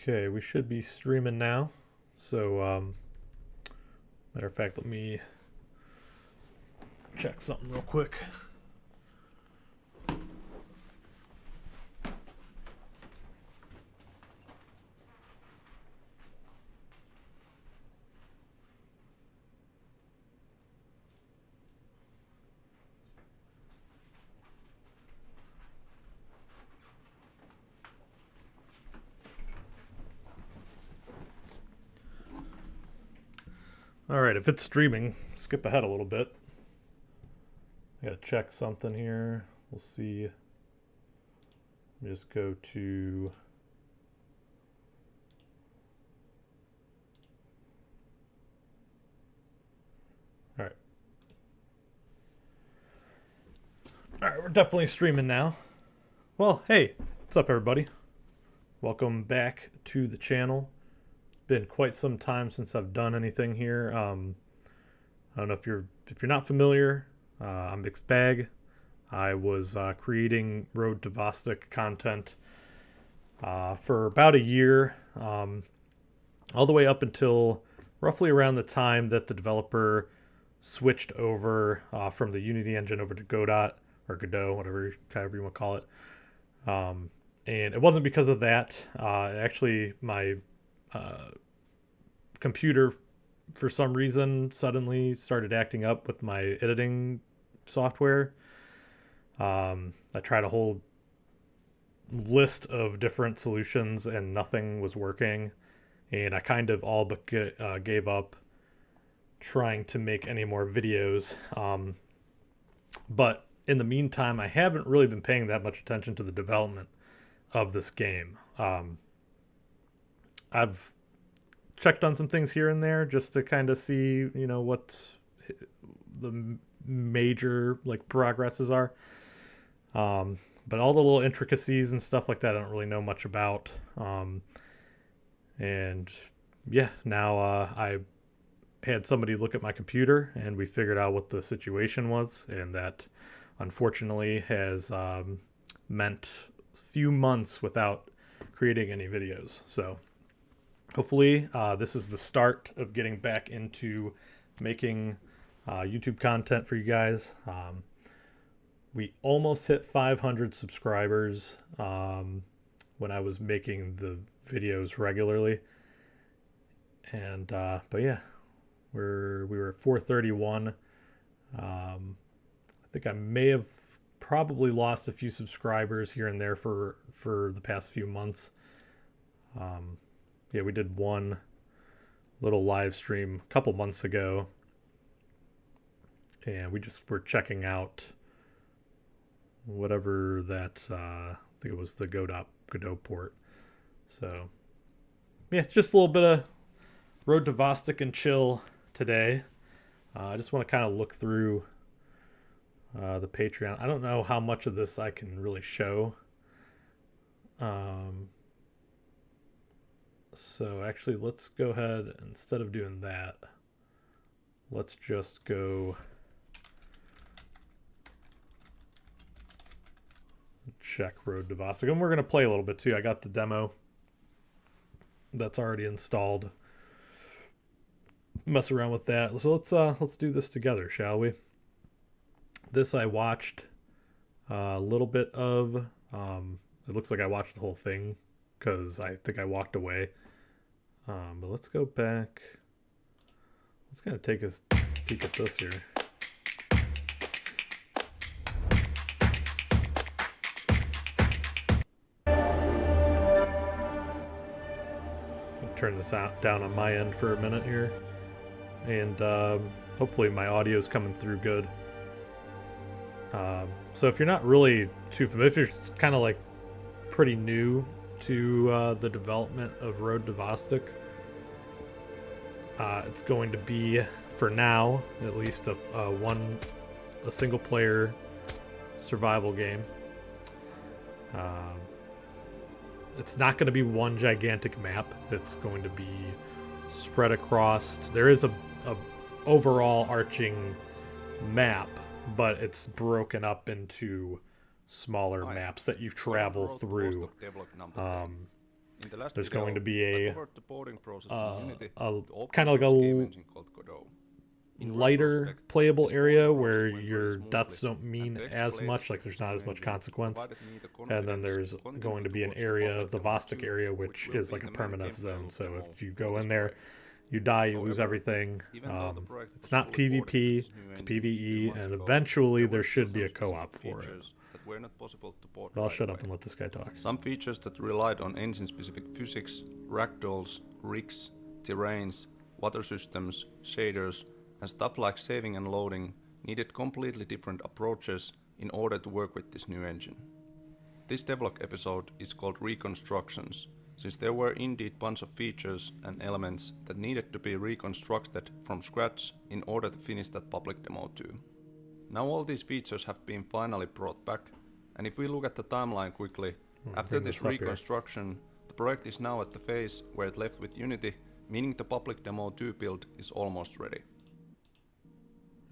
Okay, we should be streaming now. So, matter of fact, let me check something real quick. All right, if it's streaming, skip ahead a little bit. I gotta check something here. We'll see. Let me just go to. All right. All right, we're definitely streaming now. Well, hey, what's up, everybody? Welcome back to the channel. Been quite some time since I've done anything here. I don't know if you're not familiar. I'm Mixed Bag. I was creating Road to Vostok content for about a year, all the way up until roughly around the time that the developer switched over from the Unity engine over to Godot or Godot, however you want to call it. And it wasn't because of that. Actually, my computer for some reason suddenly started acting up with my editing software. I tried a whole list of different solutions and nothing was working, and I kind of all but gave up trying to make any more videos. But in the meantime, I haven't really been paying that much attention to the development of this game. I've checked on some things here and there just to kind of see, what the major progresses are. But all the little intricacies and stuff like that, I don't really know much about. And yeah, now I had somebody look at my computer and we figured out what the situation was, and that unfortunately has meant a few months without creating any videos. So hopefully this is the start of getting back into making YouTube content for you guys. We almost hit 500 subscribers when I was making the videos regularly. And but yeah, we were at 431. I think I may have probably lost a few subscribers here and there for the past few months. Yeah, we did one little live stream a couple months ago, and we just were checking out whatever that I think it was the Godot port. So yeah, just a little bit of Road to Vostok and chill today. I just want to kind of look through the Patreon. I don't know how much of this I can really show. So actually, let's go ahead, instead of doing that, let's just go check Road to Vostok. And we're going to play a little bit too. I got the demo that's already installed. Mess around with that. So let's do this together, shall we? This I watched a little bit of. It looks like I watched the whole thing because I think I walked away. But let's go back. Let's kind of take a peek at this here. I'll turn this down on my end for a minute here. And hopefully my audio is coming through good. So if you're not really too familiar, if you're kind of pretty new to the development of Road to Vostok, it's going to be, for now at least, a single player survival game. It's not going to be one gigantic map. It's going to be spread across. There is a overall arching map, but it's broken up into smaller maps that you travel through. There's going to be I covered the porting process from Unity to kind open of like source game a engine called Godot. In lighter retrospect, playable this area porting where process went very your smoothly, deaths don't and mean to as explain much, this like with there's this not new as much engine consequence. provided me the And then confidence there's to continue going to be an towards the area, public the demo Vostok 2, area, which will is be like a the main permanent gameplay zone. loop So demo if you for go this in there, project. you die, you lose However, everything. even though the project It's was not fully ported to PvP, this new it's engine a few PvE, months and ago, eventually there there were still should be some a specific co-op for it. features that were not possible to port But I'll right shut away. up and let this guy talk. Some features that relied on engine-specific physics, ragdolls, rigs, terrains, water systems, shaders, and stuff like saving and loading needed completely different approaches in order to work with this new engine. This devlog episode is called Reconstructions, since there were indeed bunch of features and elements that needed to be reconstructed from scratch in order to finish that public demo too. Now all these features have been finally brought back, and if we look at the timeline quickly, after this reconstruction, the project is now at the phase where it left with Unity, meaning the public demo 2 build is almost ready.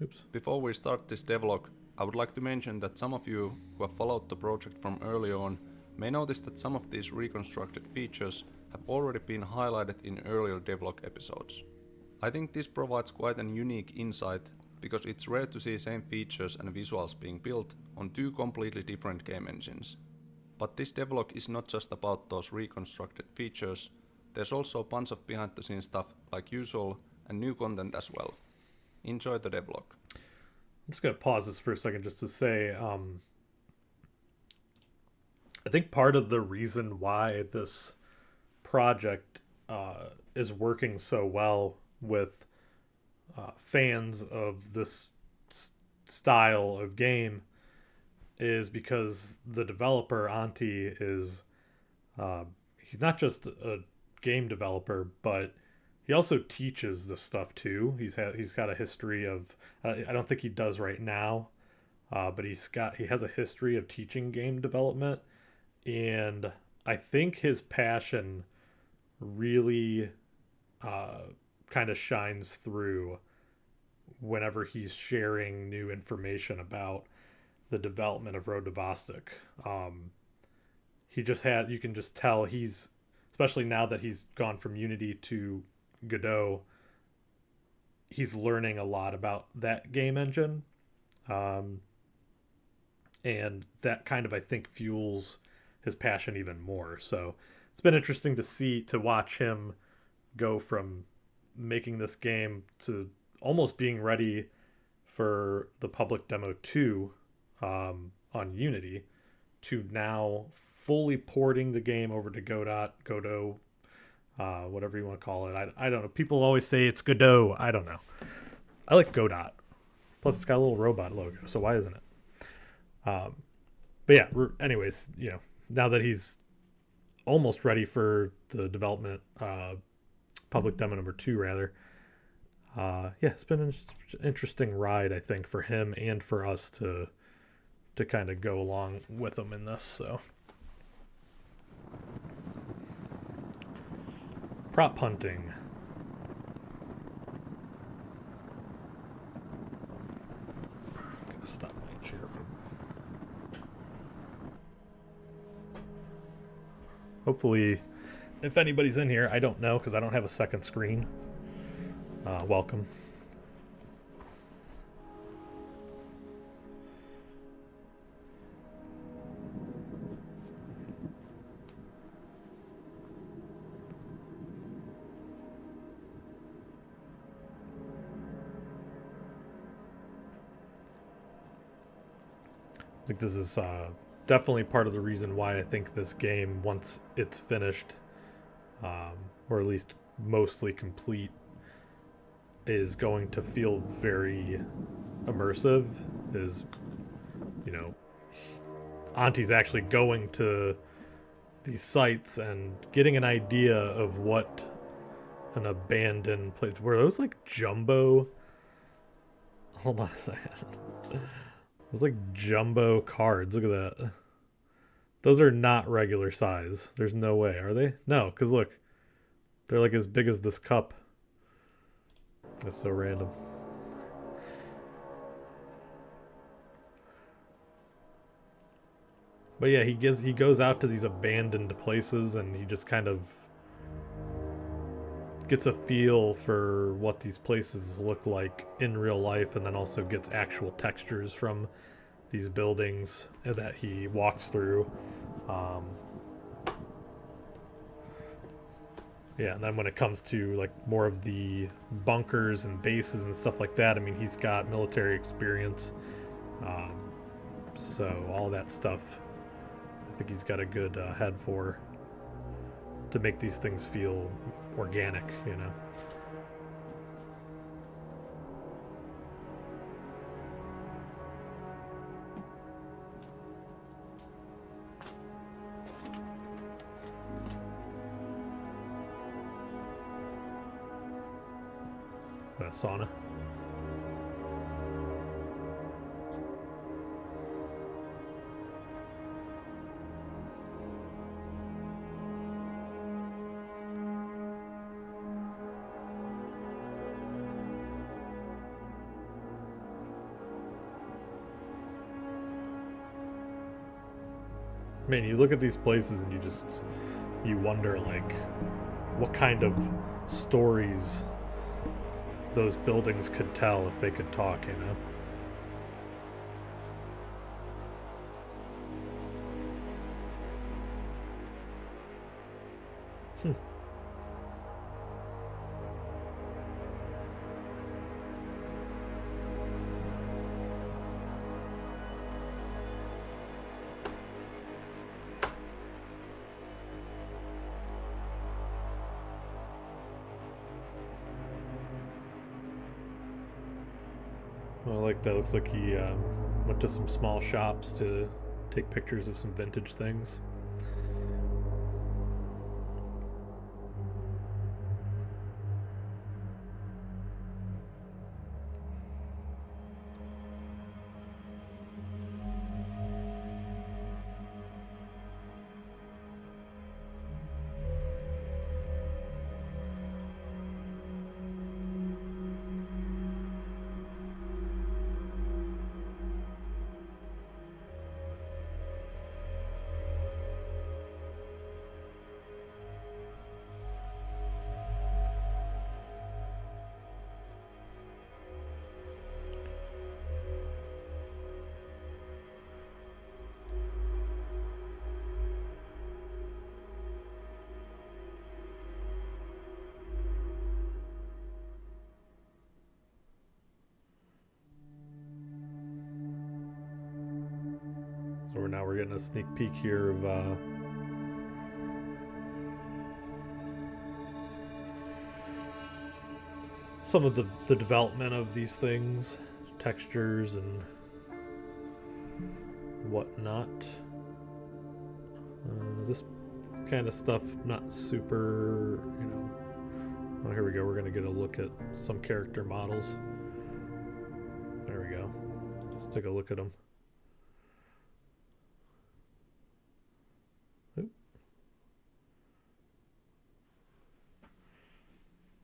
Oops. Before we start this devlog, I would like to mention that some of you who have followed the project from early on may notice that some of these reconstructed features have already been highlighted in earlier devlog episodes. I think this provides quite an unique insight because it's rare to see same features and visuals being built on two completely different game engines. But this devlog is not just about those reconstructed features, there's also a bunch of behind the scenes stuff like usual and new content as well. Enjoy the devlog. I'm just going to pause this for a second just to say, I think part of the reason why this project is working so well with fans of this style of game is because the developer, Antti, is he's not just a game developer, but he also teaches this stuff too. He's got a history of I don't think he does right now, but he has a history of teaching game development, and I think his passion really kind of shines through whenever he's sharing new information about the development of Road to Vostok. You can just tell he's, especially now that he's gone from Unity to Godot, he's learning a lot about that game engine. And that kind of, I think, fuels his passion even more. So it's been interesting to watch him go from making this game to almost being ready for the public demo 2 on Unity to now fully porting the game over to Godot, whatever you want to call it. I don't know. People always say it's Godot. I don't know. I like Godot. Plus, it's got a little robot logo, so why isn't it? But yeah, anyways, now that he's almost ready for the development, public demo number 2, rather. It's been an interesting ride, I think, for him and for us to kind of go along with him in this. So, prop hunting. I'm gonna stop my chair from. Hopefully, if anybody's in here, I don't know because I don't have a second screen. Welcome. I think this is definitely part of the reason why I think this game, once it's finished, or at least mostly complete, is going to feel very immersive. Is, Auntie's actually going to these sites and getting an idea of what an abandoned place. Were those like jumbo? Hold on a second. Those like jumbo cards. Look at that. Those are not regular size. There's no way, are they? No, because look, they're like as big as this cup. That's so random. But yeah, he goes out to these abandoned places and he just kind of gets a feel for what these places look like in real life, and then also gets actual textures from these buildings that he walks through. Um, yeah, and then when it comes to like more of the bunkers and bases and stuff like that, I mean, he's got military experience, um, so all that stuff, I think he's got a good head for to make these things feel organic, you know. Sauna. Man, you look at these places and you wonder like what kind of stories those buildings could tell if they could talk, you know. I like that. Looks like he went to some small shops to take pictures of some vintage things. So now we're getting a sneak peek here of some of the development of these things, textures and whatnot. This kind of stuff, not super, you know. Oh, here we go. We're gonna get a look at some character models. There we go. Let's take a look at them.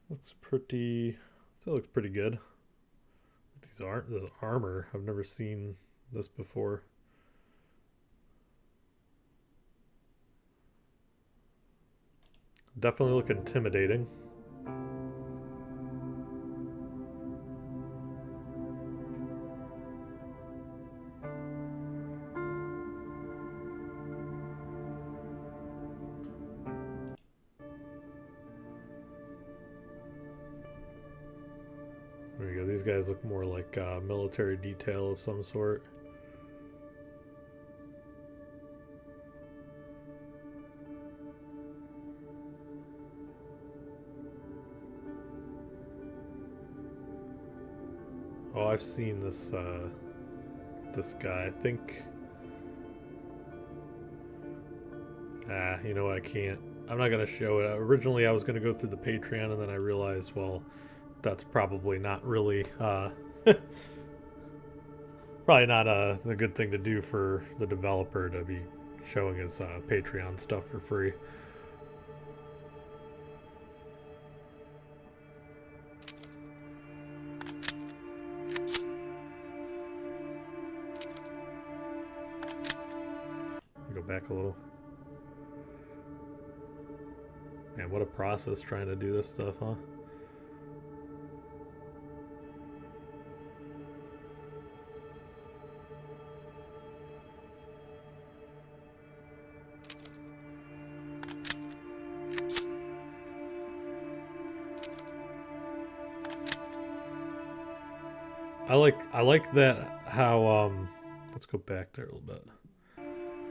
Looks pretty. That looks pretty good. These aren't this armor. I've never seen this before. Definitely look intimidating. There you go. These guys look more like military detail of some sort. Oh, I've seen this this guy. I think. You know what? I can't. I'm not gonna show it. Originally, I was gonna go through the Patreon, and then I realized, well, that's probably not really probably not a good thing to do for the developer to be showing his Patreon stuff for free. back a little. Man, what a process trying to do this stuff, huh? I like that how let's go back there a little bit.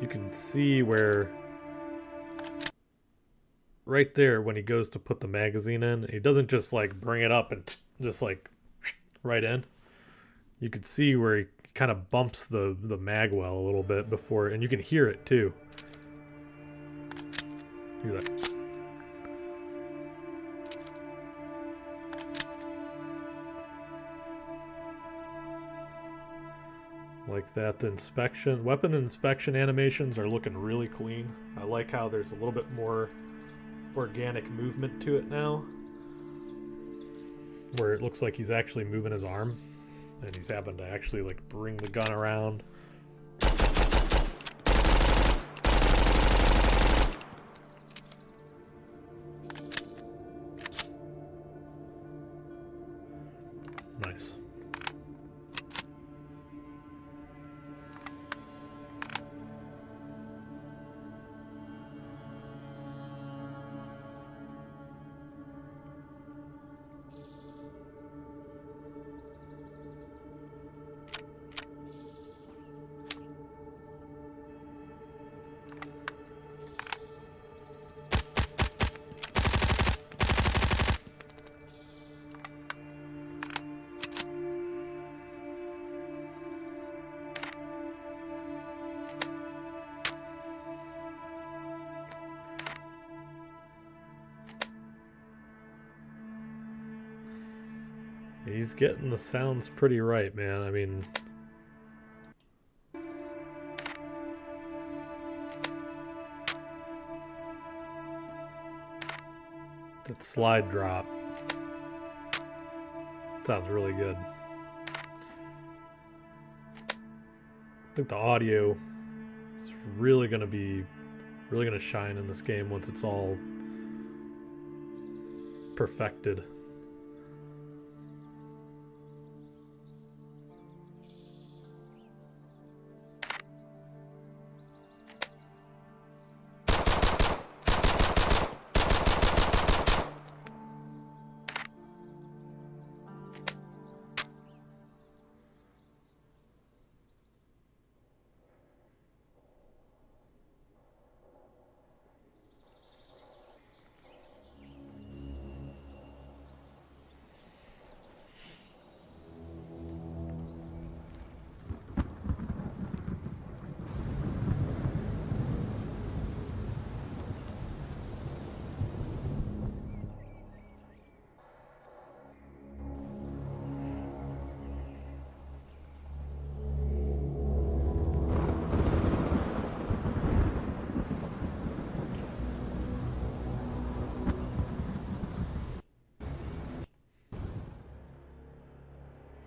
You can see where right there when he goes to put the magazine in, he doesn't just like bring it up and just like right in. You could see where he kind of bumps the mag well a little bit before, and you can hear it too. Hear that? Like that. The weapon inspection animations are looking really clean. I like how there's a little bit more organic movement to it now, where it looks like he's actually moving his arm, and he's having to actually like bring the gun around. Nice. He's getting the sounds pretty right, man. I mean, that slide drop sounds really good. I think the audio is really gonna shine in this game once it's all perfected.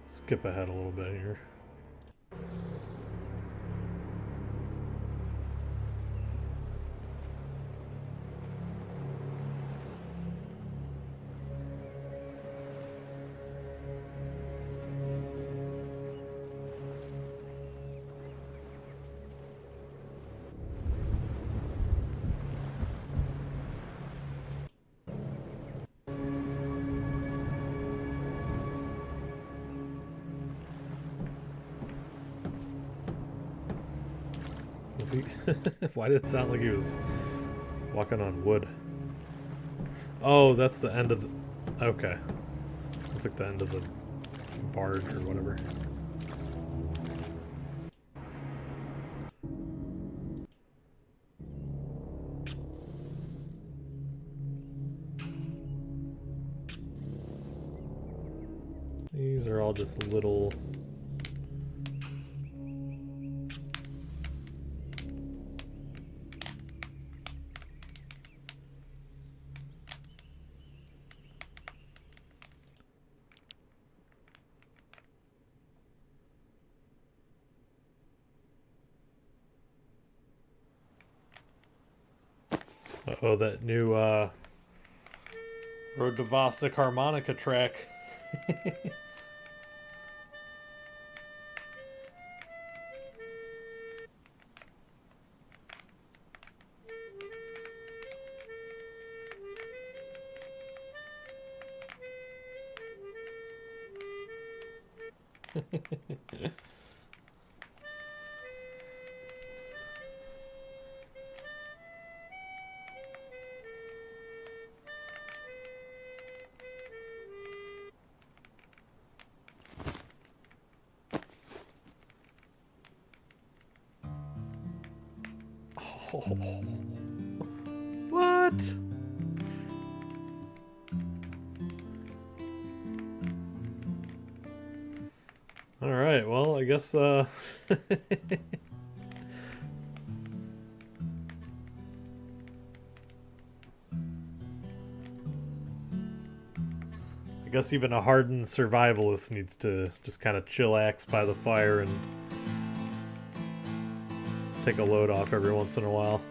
Skip ahead a little bit here. Why did it sound like he was walking on wood? Oh, that's the end of the... Okay. It's like the end of the barge or whatever. These are all just little... Uh-oh, that new Road to Vostok harmonica track. Oh. What? All right, well, I guess I guess even a hardened survivalist needs to just kind of chillax by the fire and take a load off every once in a while.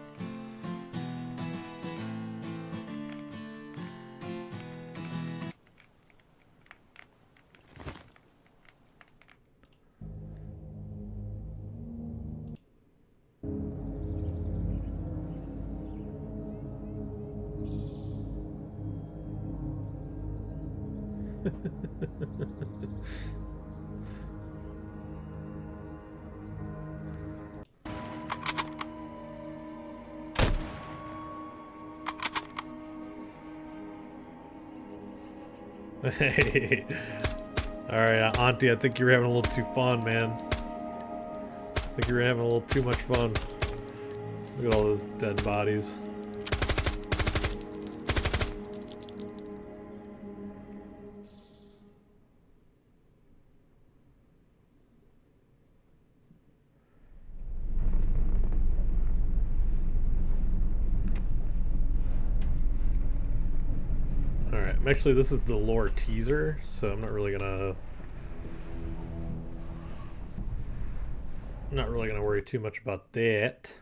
Hey. Alright, Auntie, I think you're having a little too fun, man. I think you're having a little too much fun. Look at all those dead bodies. Alright, actually this is the lore teaser, so I'm not really gonna worry too much about that.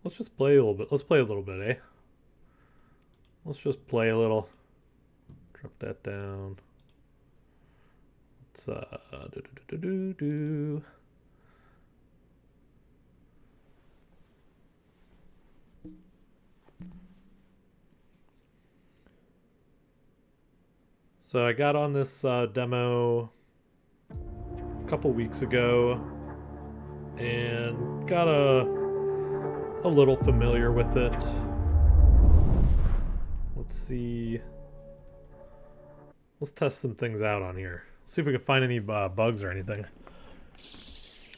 Let's just play a little bit. Let's play a little bit, eh? Let's just play a little. Drop that down. Let's So I got on this demo a couple weeks ago and got a little familiar with it. Let's see. Let's test some things out on here. See if we can find any bugs or anything.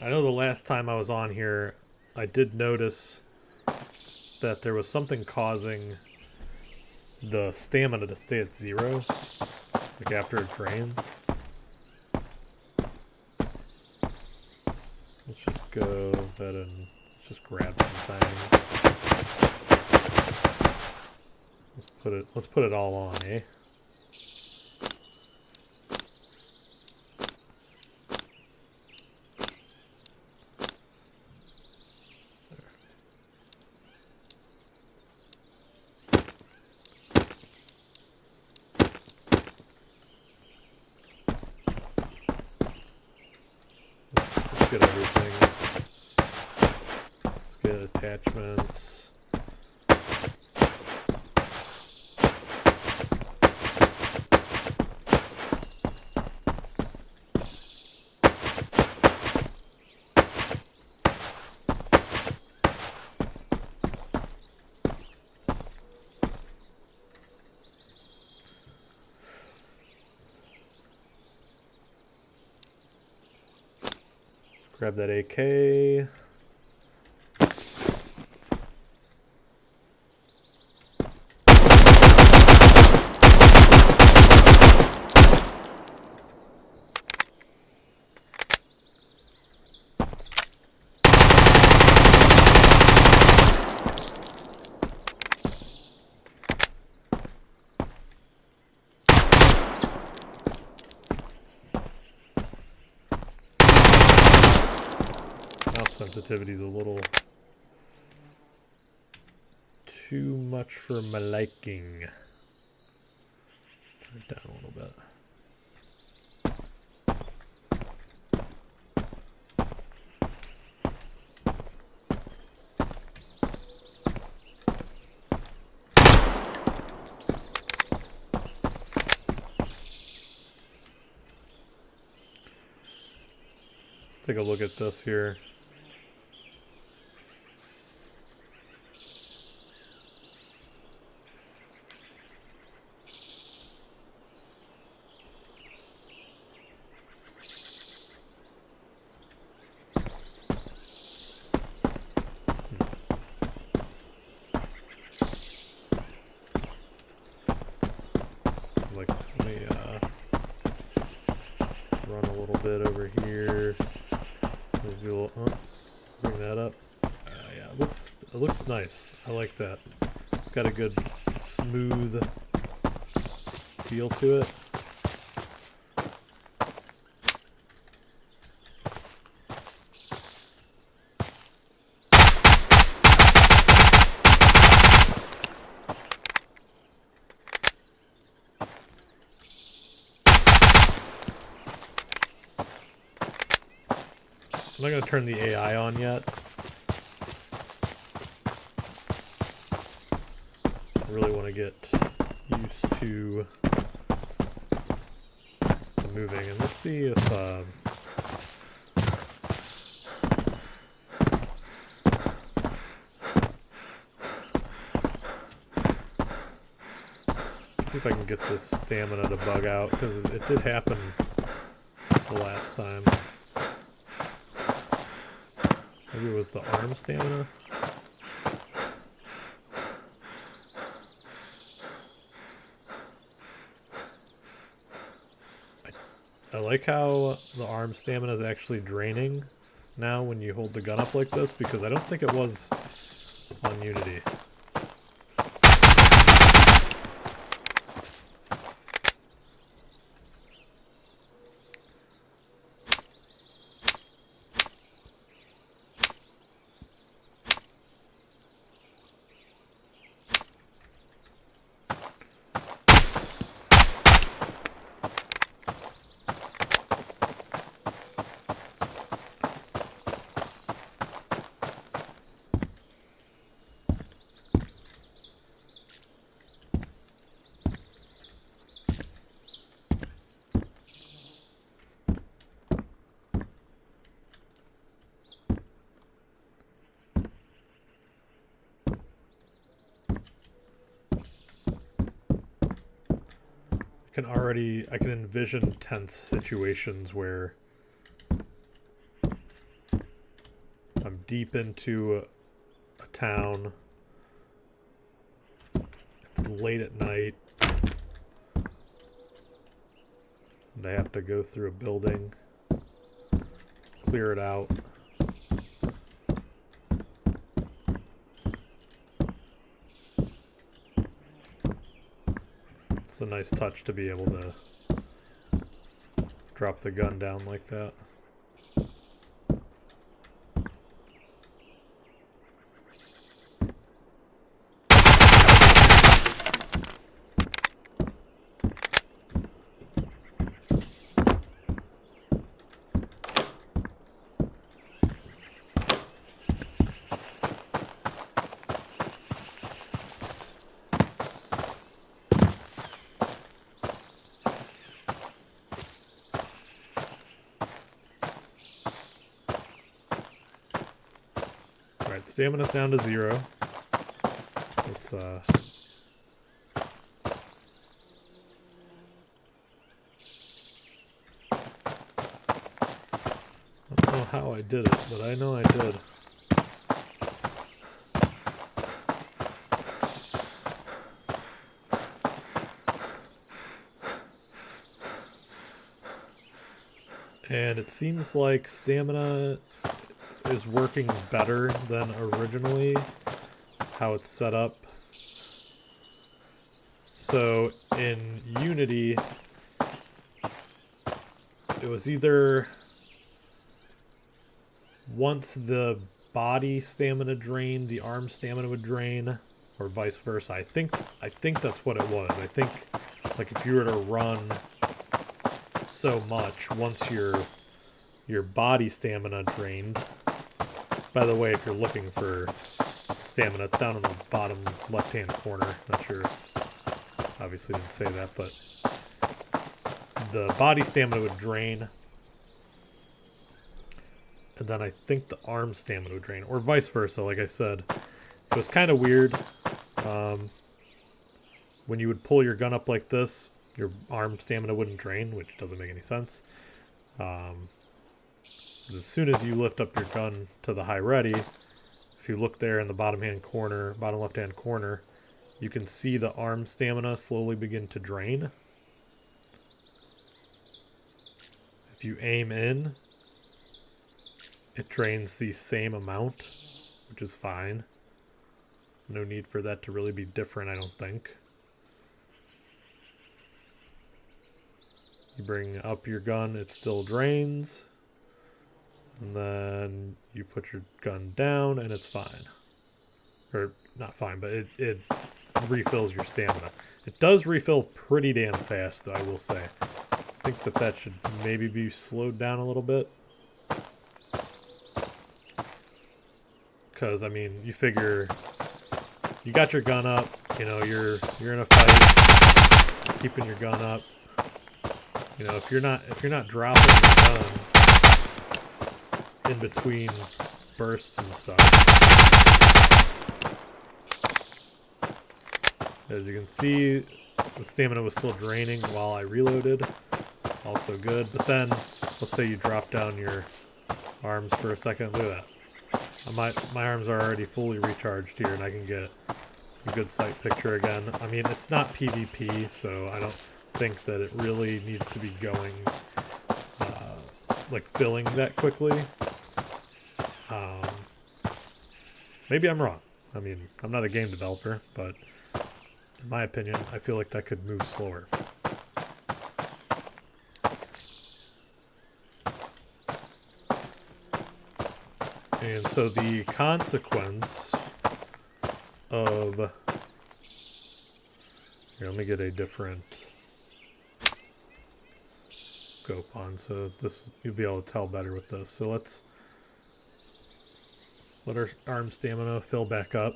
I know the last time I was on here, I did notice that there was something causing the stamina to stay at 0, like after it drains. Let's just go ahead and just grab some things. Let's put it all on, eh? Let's get everything. Let's get attachments. Grab that AK. Sensitivity's a little too much for my liking. Turn it down a little bit. Let's take a look at this here. Let me run a little bit over here. Bring that up. Yeah, it looks nice. I like that. It's got a good smooth feel to it. I'm not going to turn the AI on yet. I really want to get used to the moving. And let's see if... see if I can get this stamina to bug out, because it did happen the last time. Maybe it was the arm stamina? I like how the arm stamina is actually draining now when you hold the gun up like this, because I don't think it was on Unity. I can envision tense situations where I'm deep into a town, it's late at night, and I have to go through a building, clear it out. It's a nice touch to be able to drop the gun down like that. Alright, stamina's down to 0. Let's I don't know how I did it, but I know I did. And it seems like stamina is working better than originally, how it's set up. So in Unity, it was either once the body stamina drained, the arm stamina would drain, or vice versa. I think that's what it was. I think like if you were to run so much, once your body stamina drained. By the way, if you're looking for stamina, it's down in the bottom left-hand corner. Not sure. Obviously didn't say that, but the body stamina would drain, and then I think the arm stamina would drain, or vice versa. Like I said, it was kind of weird. When you would pull your gun up like this, your arm stamina wouldn't drain, which doesn't make any sense. As soon as you lift up your gun to the high ready, if you look there in the bottom left-hand corner, you can see the arm stamina slowly begin to drain. If you aim in, it drains the same amount, which is fine. No need for that to really be different, I don't think. You bring up your gun, it still drains. And then you put your gun down and it's fine. Or not fine, but it refills your stamina. It does refill pretty damn fast, though, I will say. I think that should maybe be slowed down a little bit. Because, I mean, you figure you got your gun up, you know, you're in a fight, keeping your gun up. You know, if you're not dropping your gun in between bursts and stuff. As you can see, the stamina was still draining while I reloaded. Also good. But then, let's say you drop down your arms for a second. Look at that. My arms are already fully recharged here, and I can get a good sight picture again. I mean, it's not PvP, so I don't think that it really needs to be going, like, filling that quickly. Maybe I'm wrong. I mean, I'm not a game developer, but in my opinion, I feel like that could move slower. And so the consequence of... Here, let me get a different scope on, so this you'll be able to tell better with this. So let's let our arm stamina fill back up.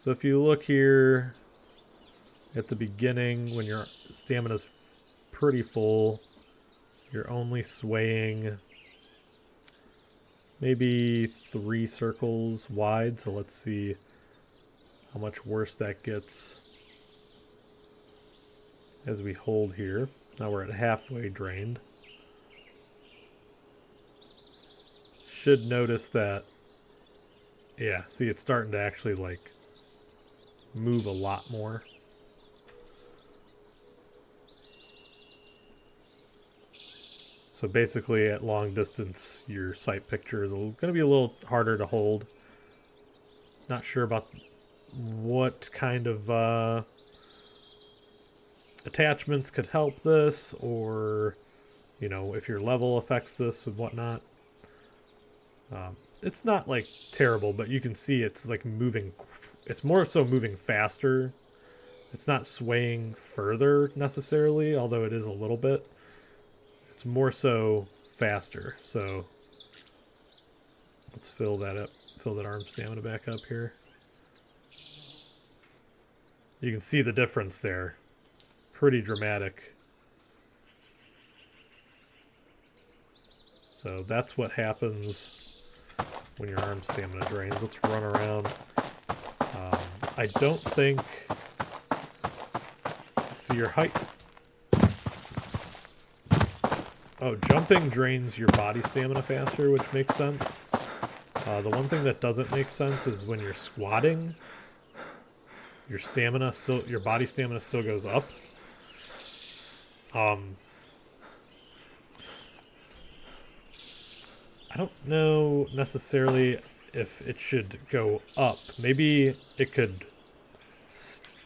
So if you look here at the beginning, when your stamina's pretty full, you're only swaying maybe 3 circles wide. So let's see how much worse that gets as we hold here. Now we're at halfway drained. Should notice that, yeah, see, it's starting to actually like move a lot more. So basically at long distance, your sight picture is going to be a little harder to hold. Not sure about what kind of attachments could help this, or, you know, if your level affects this and whatnot. It's not like terrible, but you can see it's like moving. It's more so moving faster. It's not swaying further necessarily, although it is a little bit. It's more so faster. So let's fill that up. Fill that arm stamina back up here. You can see the difference there. Pretty dramatic. So that's what happens when your arm stamina drains. Let's run around. I don't think... So your height... Oh, jumping drains your body stamina faster, which makes sense. The one thing that doesn't make sense is when you're squatting, your body stamina still goes up. I don't know necessarily if it should go up. Maybe it could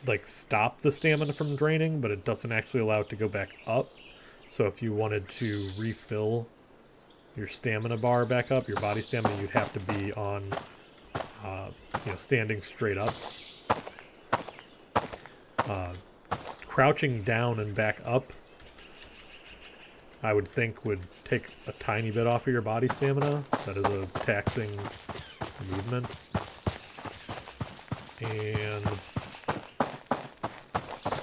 like stop the stamina from draining, but it doesn't actually allow it to go back up. So if you wanted to refill your stamina bar back up, your body stamina, you'd have to be on, standing straight up. Crouching down and back up, I would think would take a tiny bit off of your body stamina. That is a taxing movement. And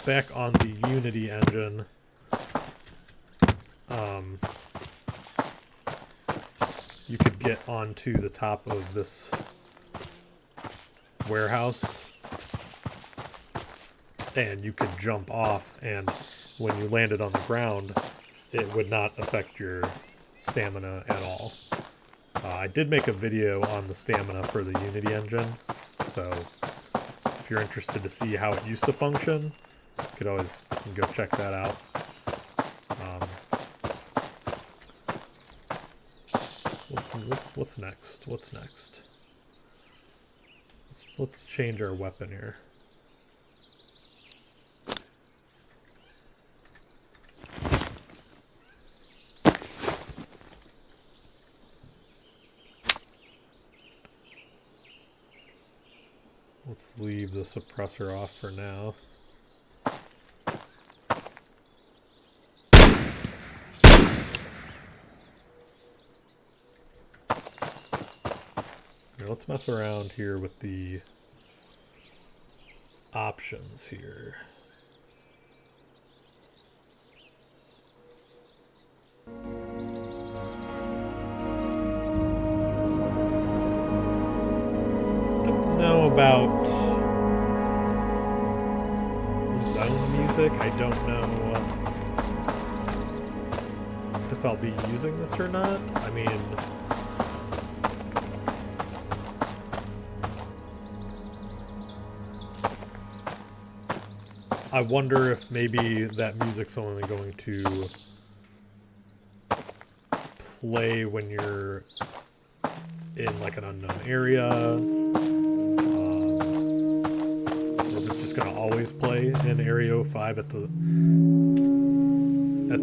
back on the Unity engine, you could get onto the top of this warehouse and you could jump off, and when you landed on the ground, it would not affect your stamina at all. I did make a video on the stamina for the Unity engine, so if you're interested to see how it used to function, you could always go check that out. What's next? What's next? Let's change our weapon here. Let's leave the suppressor off for now. Now let's mess around here with the options here. Don't know about zone music. I don't know if I'll be using this or not. I mean, I wonder if maybe that music's only going to play when you're in like an unknown area. Or if it's just going to always play in Area 05 at the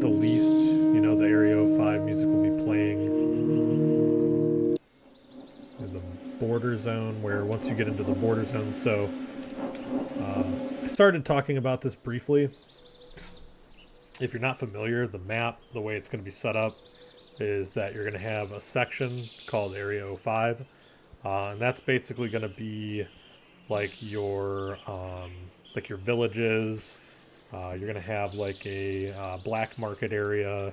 least. You know, the Area 05 music will be playing in the border zone, where once you get into the border zone, so I started talking about this briefly. If you're not familiar, the map, the way it's going to be set up is that you're going to have a section called Area 05, and that's basically going to be like your villages. You're going to have like a black market area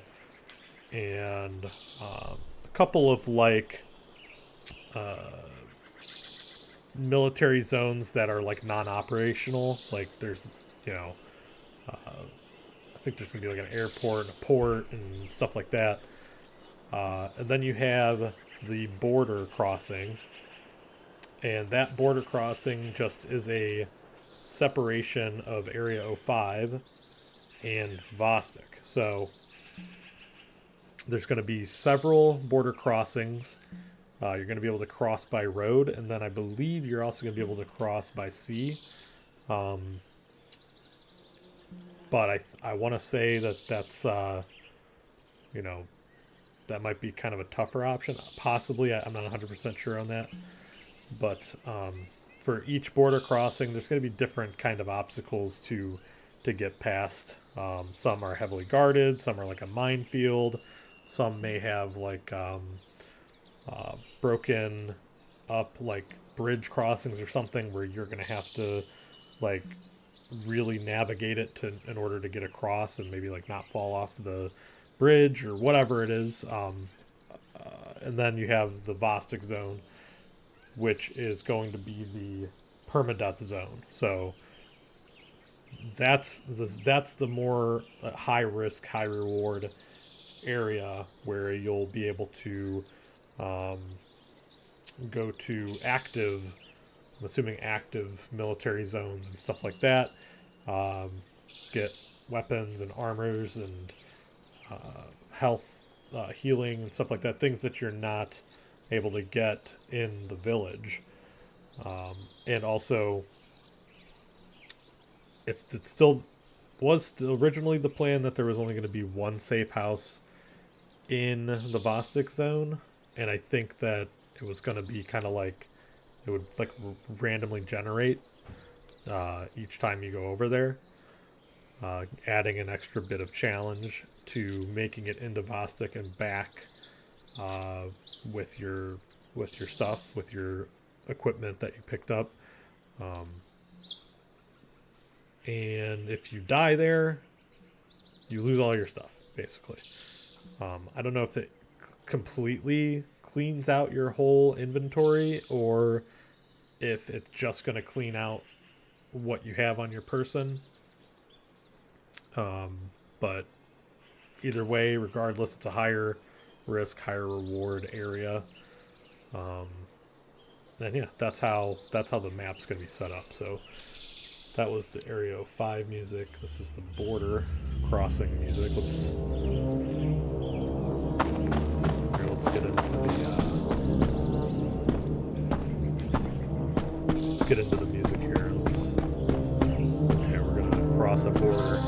and a couple of like military zones that are like non-operational. Like there's, I think there's gonna be like an airport and a port and stuff like that. And then you have the border crossing, and that border crossing just is a separation of Area 05 and Vostok. So there's going to be several border crossings. You're going to be able to cross by road, and then I believe you're also going to be able to cross by sea. But I want to say that's that might be kind of a tougher option. Possibly, I'm not 100% sure on that. But for each border crossing, there's going to be different kind of obstacles to get past. Some are heavily guarded. Some are like a minefield. Some may have like broken up like bridge crossings or something, where you're going to have to like really navigate it in order to get across and maybe like not fall off the bridge or whatever it is. And then you have the Vostok zone, which is going to be the permadeath zone. So that's the more high risk, high reward area, where you'll be able to go to active, I'm assuming active military zones and stuff like that. Get weapons and armors and health, healing and stuff like that. Things that you're not able to get in the village. And also, if it's still was originally the plan that there was only going to be one safe house in the Vostok zone, and I think that it was going to be kind of like it would like randomly generate each time you go over there, adding an extra bit of challenge to making it into Vostok and back uh, with your stuff, with your equipment that you picked up. Um, and if you die there, you lose all your stuff, basically. I don't know if it completely cleans out your whole inventory or if it's just going to clean out what you have on your person. But either way, regardless, it's a higher risk, higher reward area. And yeah, that's how the map's going to be set up. So that was the Area 5 music. This is the border crossing music. Let's get into the music here. Okay, we're gonna cross a border.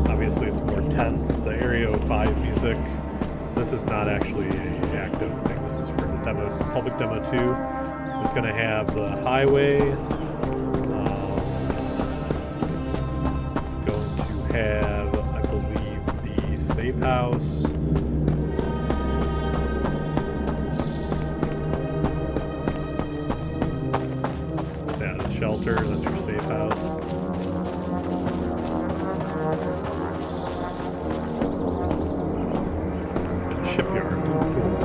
Obviously, it's more tense. The Area 5 music. This is not actually an active thing. This is for the demo, public demo 2. It's going to have the highway. It's going to have, I believe, the safe house. Yeah, the shelter. That's your safe house. And shipyard. Cool.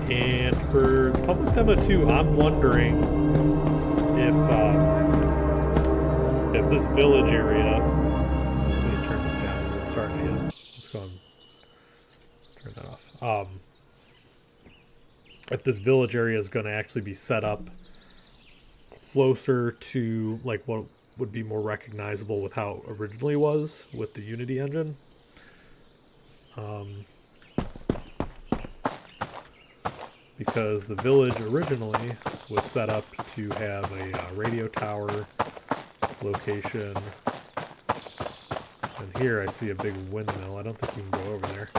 And for public demo 2, I'm wondering if this village area. Let me turn this down. It's starting again. Let's go and turn that off. If this village area is going to actually be set up closer to like what would be more recognizable with how it originally was with the Unity engine. Because the village originally was set up to have a radio tower location. And here I see a big windmill. I don't think you can go over there.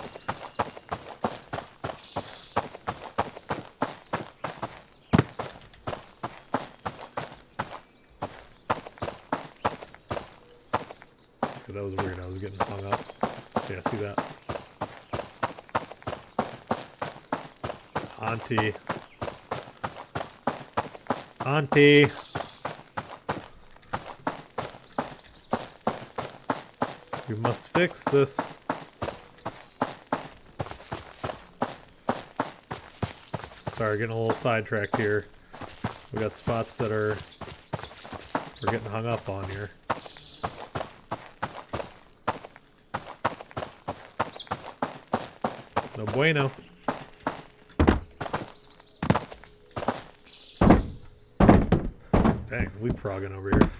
Okay, that was weird. I was getting hung up. Yeah, see that? Auntie. You must fix this. Sorry, getting a little sidetracked here. We got spots that we're getting hung up on here. No bueno. Dang, leapfrogging over here.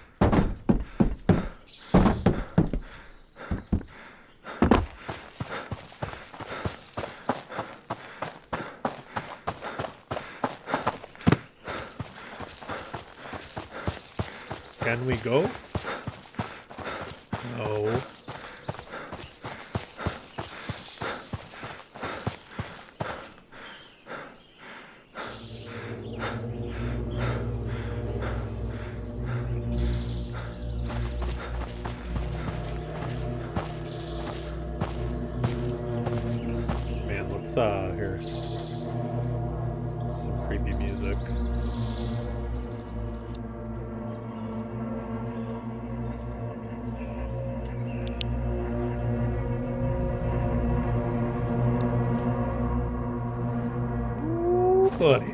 Can we go? No. Here. Some creepy music. Ooh, buddy.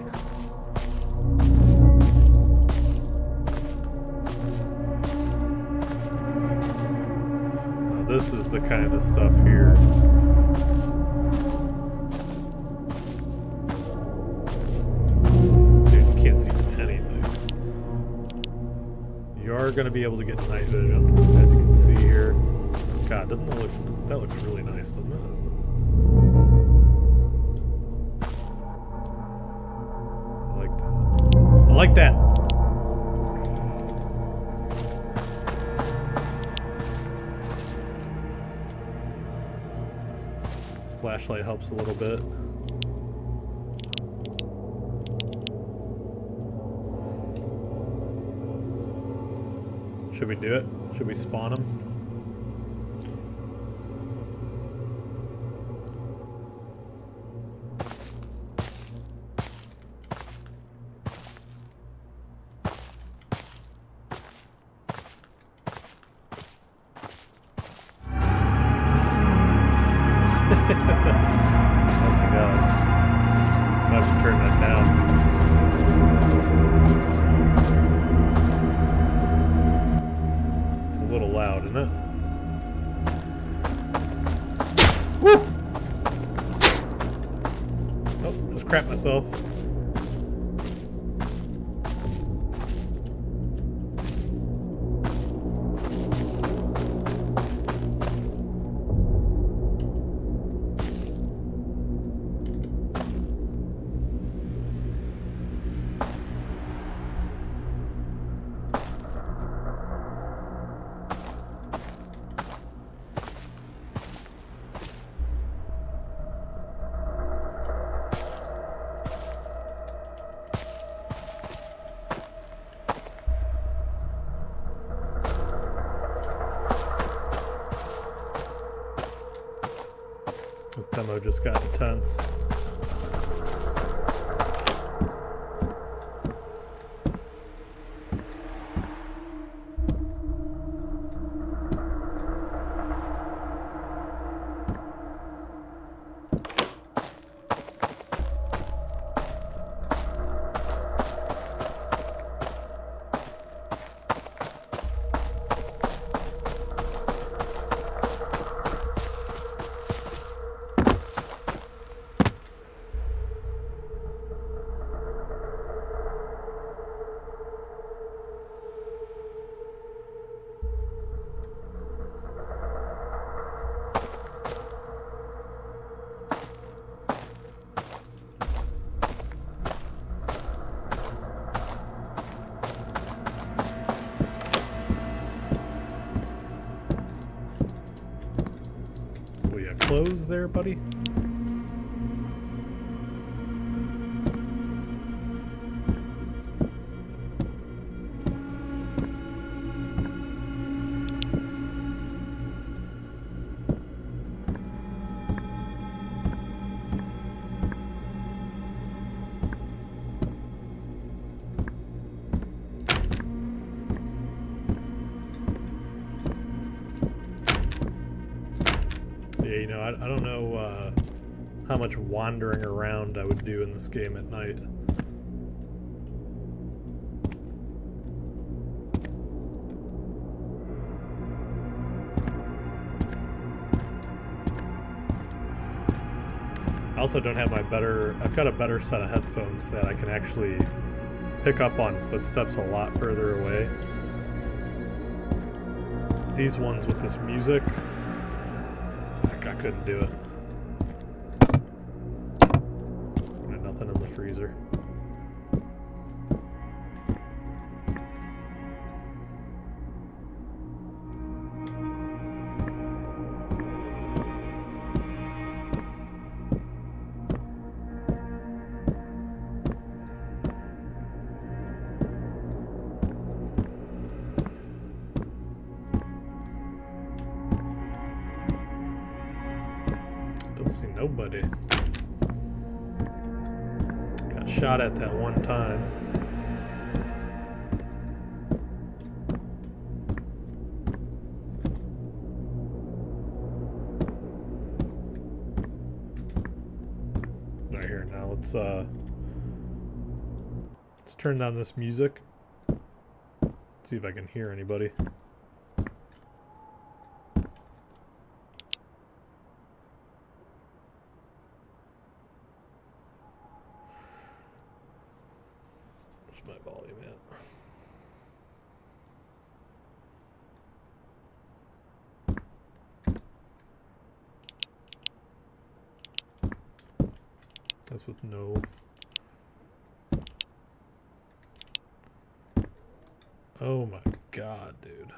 Now this is the kind of stuff here. are going to be able to get night vision, as you can see here. God, doesn't that look... That looks really nice, doesn't it? I like that. I like that! Flashlight helps a little bit. Should we do it? Should we spawn them? That's, oh my god. I have to turn that down. It's a little loud, isn't it? Woo! Oh, just crap myself. This demo just got intense. Close there, buddy? Yeah, you know, I don't know how much wandering around I would do in this game at night. I also don't have I've got a better set of headphones that I can actually pick up on footsteps a lot further away. These ones with this music, I couldn't do it. Got nothing in the freezer. Don't see nobody. Got shot at that one time. Right here now, let's turn down this music. See if I can hear anybody. My volume at. That's with no... Oh my god, dude.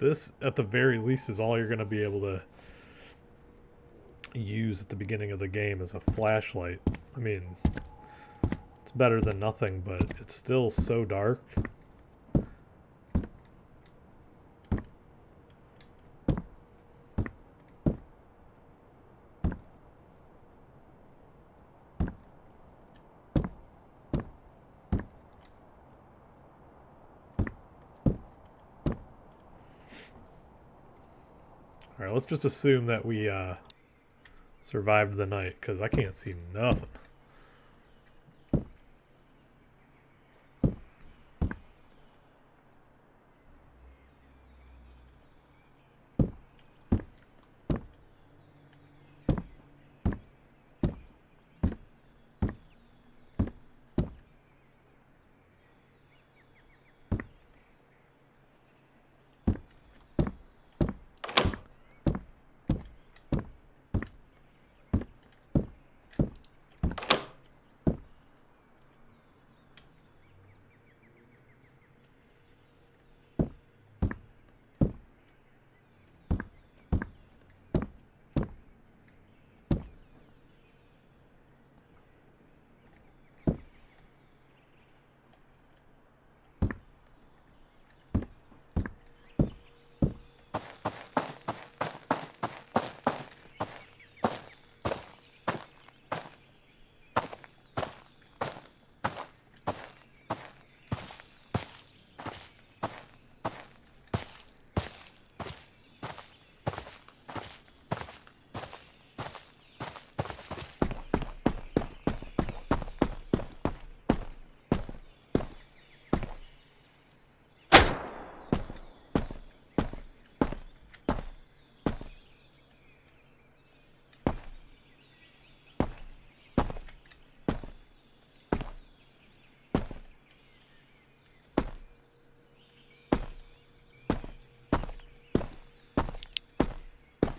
This, at the very least, is all you're going to be able to use at the beginning of the game as a flashlight. I mean, it's better than nothing, but it's still so dark. Alright, let's just assume that we survived the night, because I can't see nothing.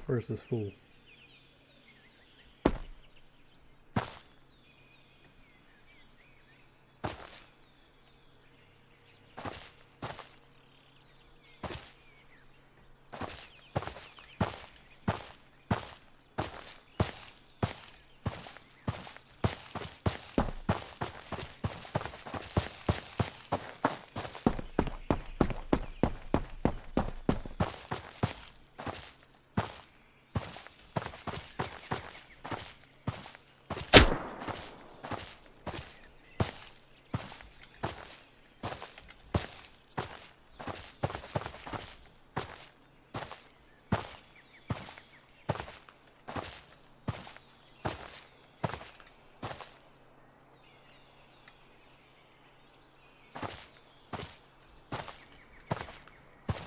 Where's this fool?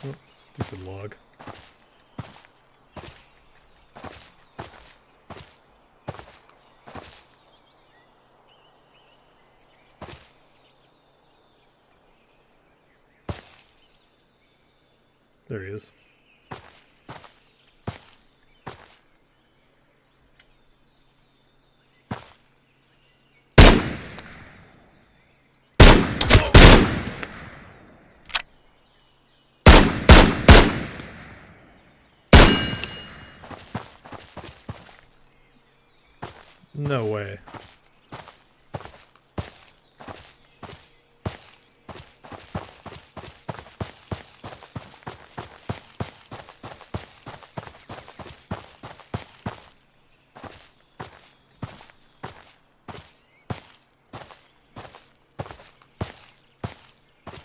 Oh, stupid log. There he is. No way.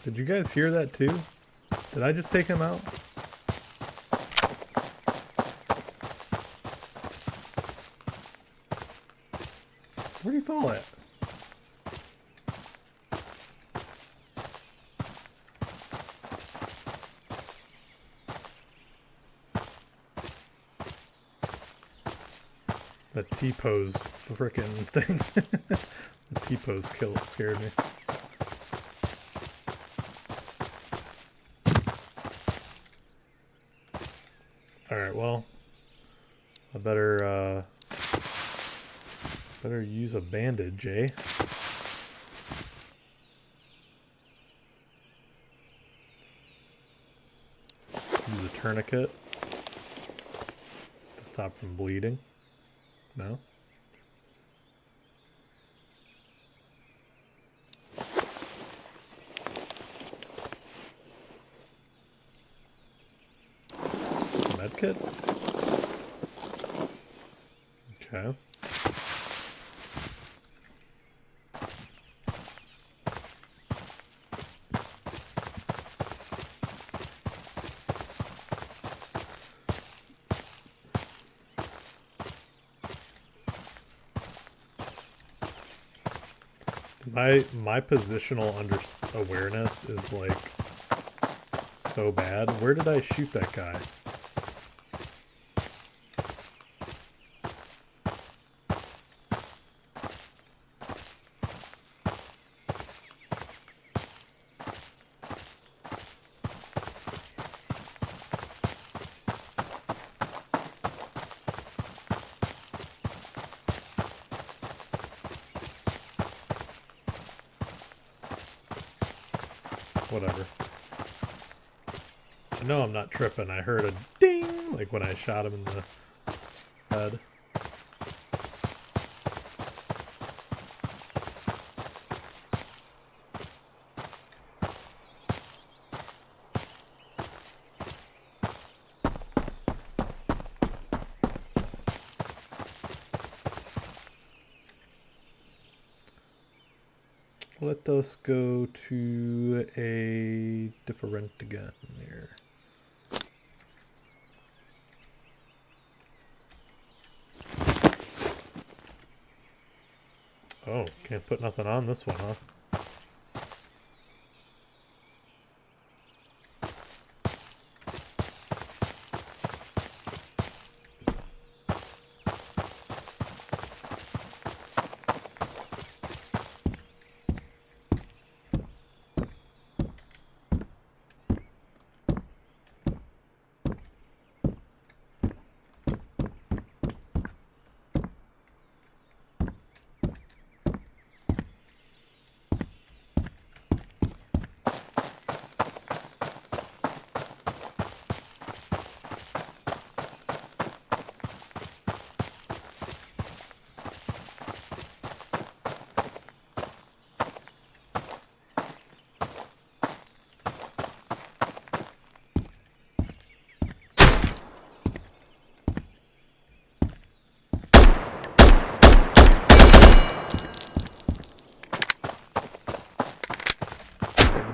Did you guys hear that too? Did I just take him out? Where'd he fall at? That T-pose frickin' thing. The T-pose scared me. Alright, well, I better use a bandage, eh? Use a tourniquet to stop from bleeding. No? Medkit? Okay. My positional awareness is like so bad. Where did I shoot that guy? Whatever. I know I'm not tripping. I heard a ding like when I shot him in the head. Let us go to a different gun here. Oh, can't put nothing on this one, huh?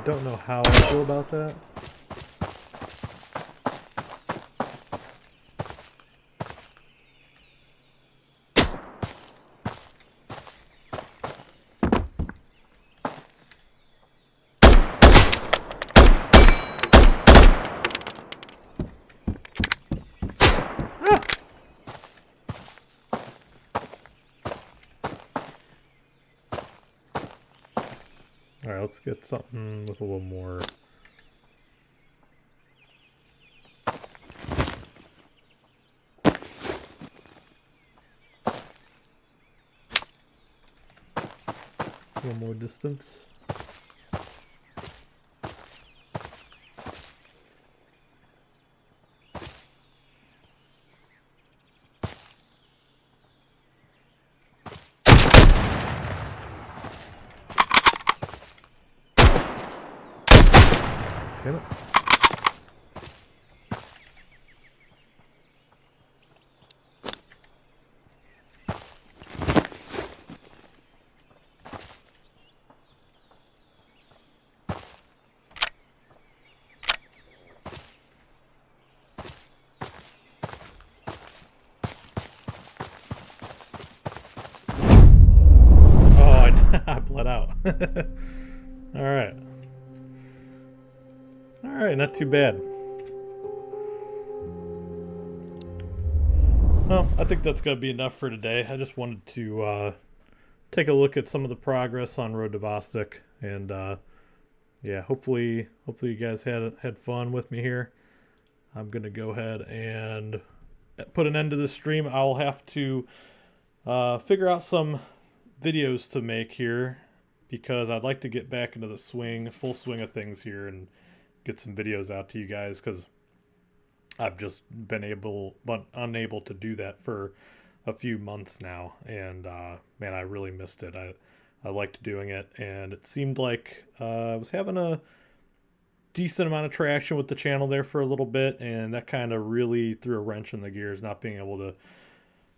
I don't know how I feel about that. Alright, let's get something with a little more. A little more distance. Damn it. I bled out. Alright. Alright, not too bad. Well, I think that's going to be enough for today. I just wanted to take a look at some of the progress on Road to Vostok, and yeah, hopefully you guys had fun with me here. I'm gonna go ahead and put an end to this stream. I'll have to figure out some videos to make here because I'd like to get back into the full swing of things here, and get some videos out to you guys because I've just been unable to do that for a few months now, and man, I really missed it. I liked doing it, and it seemed like I was having a decent amount of traction with the channel there for a little bit, and that kind of really threw a wrench in the gears, not being able to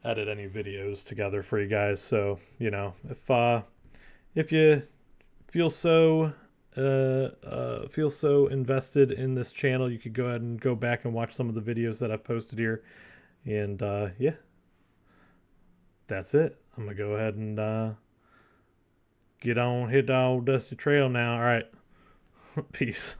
edit any videos together for you guys. So if you feel so invested in this channel, you could go ahead and go back and watch some of the videos that I've posted here. And yeah, that's it. I'm gonna go ahead and hit on Dusty Trail now. All right, peace.